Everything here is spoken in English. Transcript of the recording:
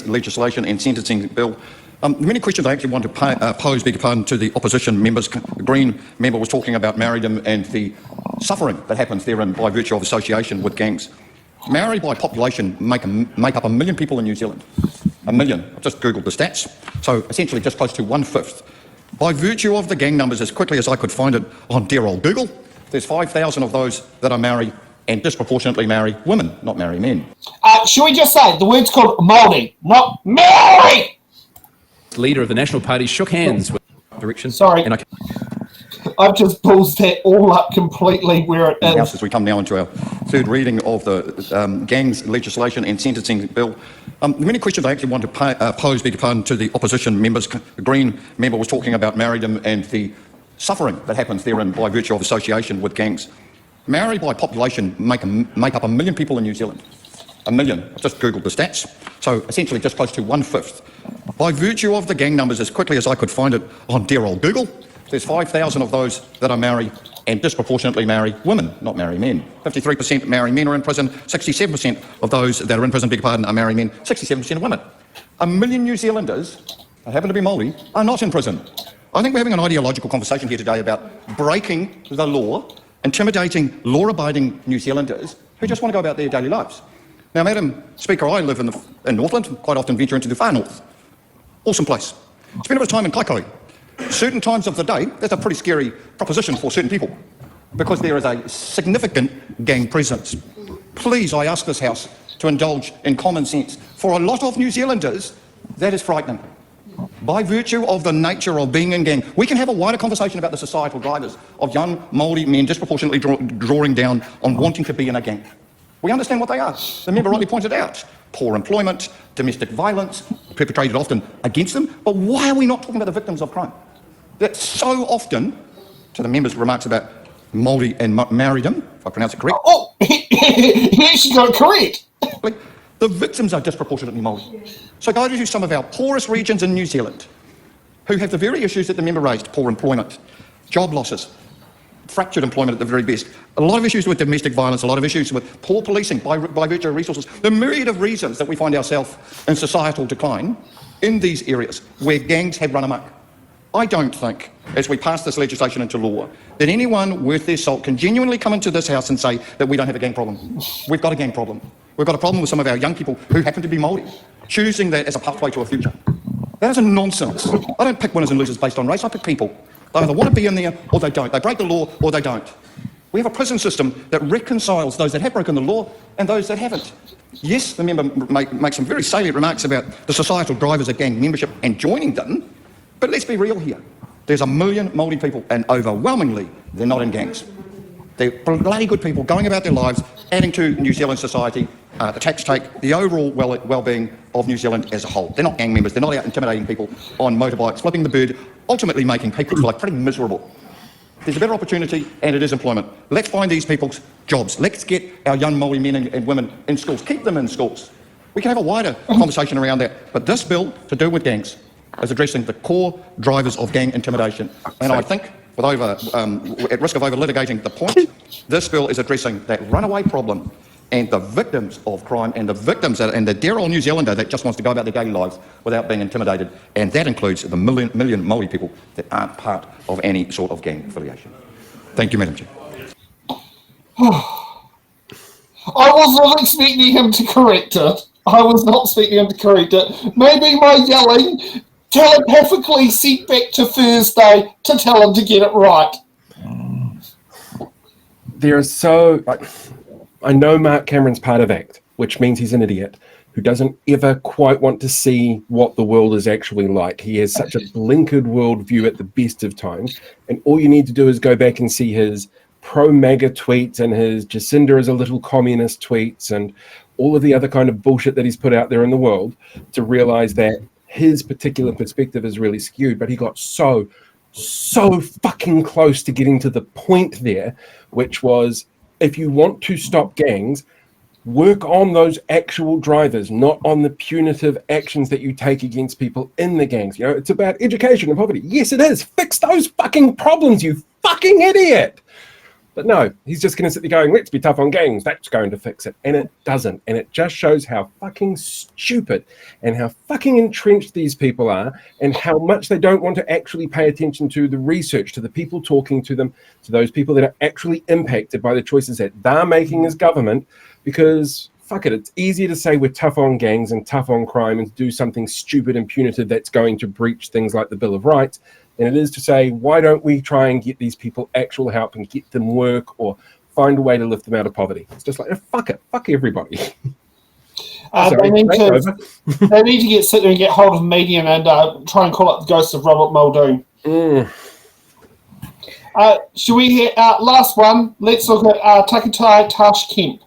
legislation and sentencing bill. Many questions I actually want to pose, beg your pardon, to the opposition members. The Green member was talking about Maoridom and the suffering that happens therein by virtue of association with gangs. Maori by population make up 1 million people in New Zealand. 1 million. I've just Googled the stats. So essentially just close to 1/5. By virtue of the gang numbers, as quickly as I could find it on dear old Google, there's 5,000 of those that are Maori and disproportionately Maori women, not Maori men. Should we just say the word's called Māori, not Maori? Leader of the National Party shook hands with direction. Sorry. And I've just paused that all up completely where it is. As we come now into our third reading of the gangs legislation and sentencing bill. Many questions I actually want to pose, beg your pardon, to the opposition members. The Green member was talking about Maoridom and the suffering that happens therein by virtue of association with gangs. Maori by population make up 1 million people in New Zealand. 1 million. I've just Googled the stats. So essentially just close to 1/5. By virtue of the gang numbers, as quickly as I could find it on dear old Google, there's 5,000 of those that are Maori and disproportionately Maori women, not Maori men. 53% Maori men are in prison, 67% of those that are in prison, beg your pardon, are Maori men, 67% are women. 1 million New Zealanders, that happen to be Māori, are not in prison. I think we're having an ideological conversation here today about breaking the law, intimidating law-abiding New Zealanders who just want to go about their daily lives. Now, Madam Speaker, I live in Northland, quite often venture into the far north. Awesome place. Spend a bit of time in Kaikoui. Certain times of the day, that's a pretty scary proposition for certain people because there is a significant gang presence. Please, I ask this House to indulge in common sense. For a lot of New Zealanders, that is frightening. By virtue of the nature of being in gang, we can have a wider conversation about the societal drivers of young Māori men disproportionately drawing down on wanting to be in a gang. We understand what they are. The member rightly pointed out. Poor employment, domestic violence, perpetrated often against them. But why are we not talking about the victims of crime? That so often, to the member's remarks about Māori and Maoridom, if I pronounce it correct. Oh, he actually got it correct. The victims are disproportionately Māori. So go to some of our poorest regions in New Zealand who have the very issues that the member raised, poor employment, job losses, fractured employment at the very best, a lot of issues with domestic violence, a lot of issues with poor policing by virtue of resources, the myriad of reasons that we find ourselves in societal decline in these areas where gangs have run amok. I don't think, as we pass this legislation into law, that anyone worth their salt can genuinely come into this House and say that we don't have a gang problem. We've got a gang problem. We've got a problem with some of our young people who happen to be Māori, choosing that as a pathway to a future. That is a nonsense. I don't pick winners and losers based on race, I pick people. They either want to be in there or they don't. They break the law or they don't. We have a prison system that reconciles those that have broken the law and those that haven't. Yes, the member makes some very salient remarks about the societal drivers of gang membership and joining them, but let's be real here. There's 1 million Māori people and overwhelmingly they're not in gangs. They're bloody good people going about their lives, adding to New Zealand society, the tax take, the overall well-being of New Zealand as a whole. They're not gang members, they're not out intimidating people on motorbikes, flipping the bird, ultimately making people's life pretty miserable. There's a better opportunity and it is employment. Let's find these people's jobs. Let's get our young Māori men and women in schools. Keep them in schools. We can have a wider conversation around that. But this bill, to do with gangs, is addressing the core drivers of gang intimidation. And I think, at risk of over-litigating the point, this bill is addressing that runaway problem and the victims of crime and the victims and the dear old New Zealander that just wants to go about their daily lives without being intimidated. And that includes the million Māori people that aren't part of any sort of gang affiliation. Thank you, Madam Chair. I was not expecting him to correct it. I was not expecting him to correct it. Maybe my yelling telepathically sent back to Thursday to tell him to get it right. I know Mark Cameron's part of ACT, which means he's an idiot who doesn't ever quite want to see what the world is actually like. He has such a blinkered worldview at the best of times, and all you need to do is go back and see his pro-MAGA tweets and his Jacinda is a little communist tweets and all of the other kind of bullshit that he's put out there in the world to realize that his particular perspective is really skewed. But he got so fucking close to getting to the point there, which was, if you want to stop gangs, work on those actual drivers, not on the punitive actions that you take against people in the gangs. You know, it's about education and poverty. Yes, it is. Fix those fucking problems, you fucking idiot. But no, he's just going to sit there going, let's be tough on gangs. That's going to fix it. And it doesn't. And it just shows how fucking stupid and how fucking entrenched these people are and how much they don't want to actually pay attention to the research, to the people talking to them, to those people that are actually impacted by the choices that they're making as government. Because, fuck it, it's easier to say we're tough on gangs and tough on crime and to do something stupid and punitive that's going to breach things like the Bill of Rights than it is to say, why don't we try and get these people actual help and get them work or find a way to lift them out of poverty? It's just like, fuck it, fuck everybody. They need to sit there and get hold of Medium and try and call up the ghost of Robert Muldoon. Should we hear last one? Let's look at Takatai Tash Kemp.